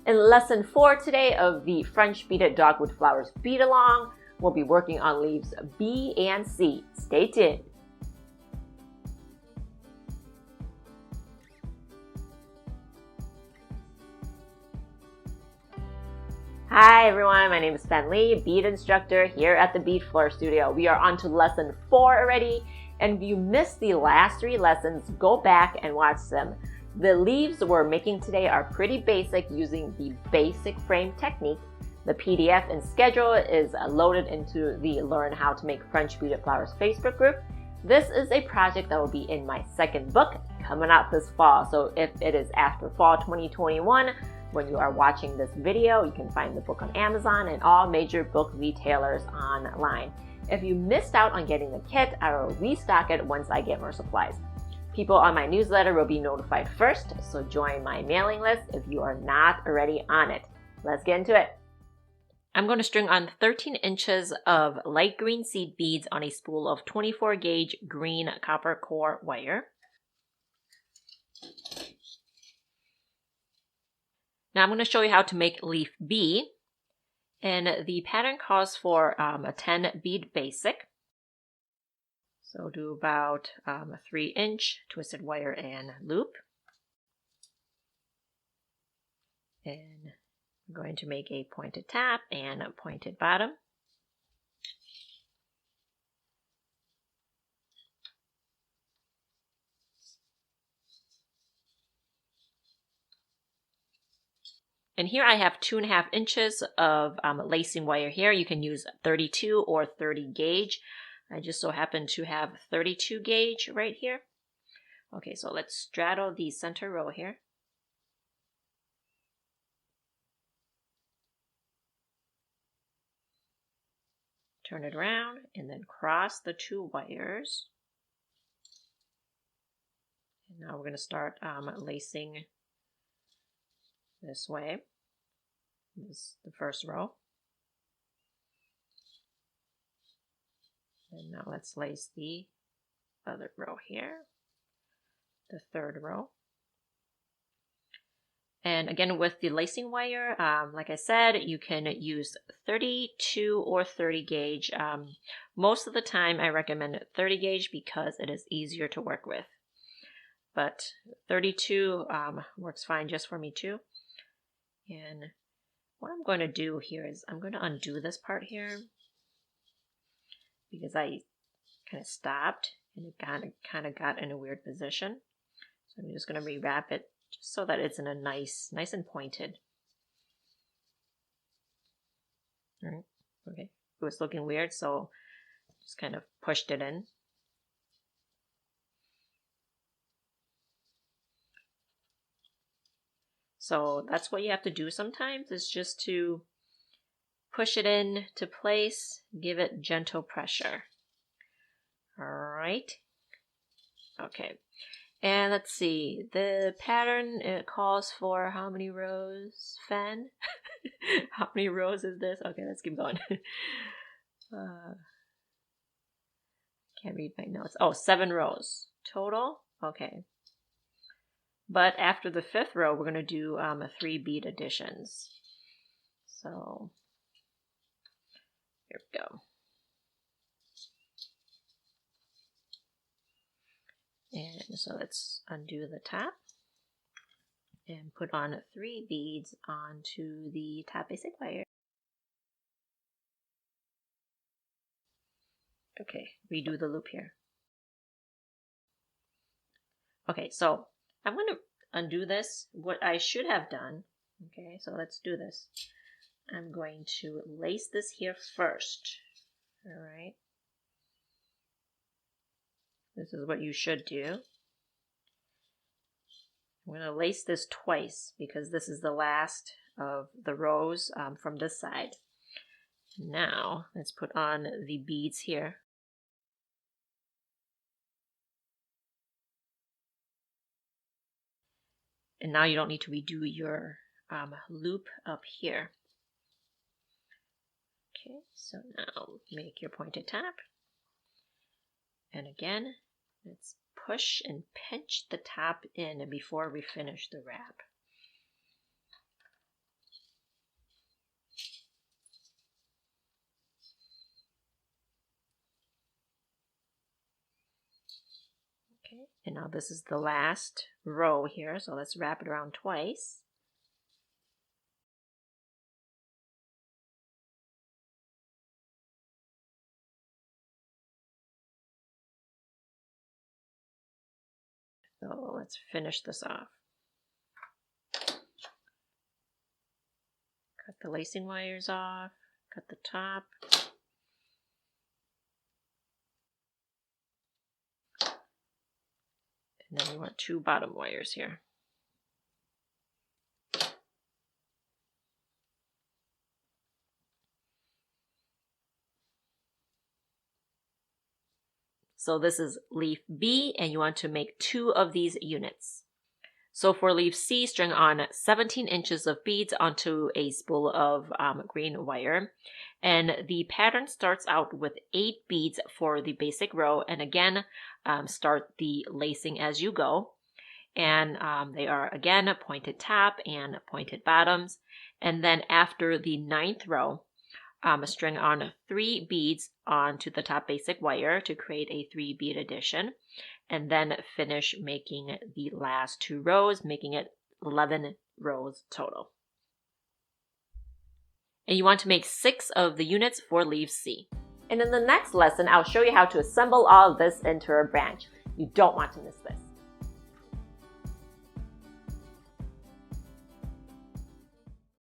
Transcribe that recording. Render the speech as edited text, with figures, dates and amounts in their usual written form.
In lesson 4 today of the French beaded dogwood flowers bead-along, we'll be working on leaves B and C. Stay tuned. Hi everyone, my name is Fen Li, bead instructor here at the Bead Flora studio. We are on to lesson 4 already, and if you missed the last 3 lessons, go back and watch them. The leaves we're making today are pretty basic using the basic frame technique. The PDF and schedule is loaded into the Learn How to Make French Beaded Flowers Facebook group. This is a project that will be in my second book coming out this fall. So if it is after fall 2021, when you are watching this video, you can find the book on Amazon and all major book retailers online. If you missed out on getting the kit, I will restock it once I get more supplies. People on my newsletter will be notified first, so join my mailing list if you are not already on it. Let's get into it. I'm going to string on 13 inches of light green seed beads on a spool of 24 gauge green copper core wire. Now I'm going to show you how to make leaf B, and the pattern calls for a 10 bead basic. So do about a 3-inch twisted wire and loop. And I'm going to make a pointed top and a pointed bottom. And here I have 2.5 inches of lacing wire here. You can use 32 or 30 gauge. I just so happen to have 32 gauge right here. Okay, so let's straddle the center row here. Turn it around and then cross the 2 wires. And now we're going to start lacing this way. This is the first row. And now let's lace the other row here, the third row. And again, with the lacing wire, like I said, you can use 32 or 30 gauge. Most of the time I recommend 30 gauge because it is easier to work with. But 32 works fine just for me too. And what I'm going to do here is I'm going to undo this part here, because I kind of stopped and it kind of got in a weird position. So I'm just going to rewrap it just so that it's in a nice and pointed. All right. Okay. It was looking weird, so just kind of pushed it in. So that's what you have to do sometimes, is just to push it in to place, give it gentle pressure. All right. Okay. And let's see, the pattern, it calls for how many rows, Fen? How many rows is this? Okay, let's keep going. Can't read my notes. Oh, 7 rows total. Okay. But after the 5th row, we're going to do 3 bead additions. So here we go. And so let's undo the top and put on 3 beads onto the top basic wire. Okay, redo the loop here. Okay, so I'm going to undo this. What I should have done, okay, so let's do this. I'm going to lace this here first, all right? This is what you should do. I'm going to lace this twice because this is the last of the rows from this side. Now, let's put on the beads here. And now you don't need to redo your loop up here. Okay, so now make your pointed top. And again, let's push and pinch the top in before we finish the wrap. Okay, and now this is the last row here, so let's wrap it around twice. So let's finish this off. Cut the lacing wires off, cut the top. And then we want 2 bottom wires here. So this is leaf B, and you want to make 2 of these units. So for leaf C, string on 17 inches of beads onto a spool of green wire. And the pattern starts out with 8 beads for the basic row. And again, start the lacing as you go. And they are, again, pointed top and pointed bottoms. And then after the 9th row, string on 3 beads onto the top basic wire to create a 3 bead addition, and then finish making the last 2 rows, making it 11 rows total. And you want to make 6 of the units for leaf C. And in the next lesson, I'll show you how to assemble all of this into a branch. You don't want to miss this.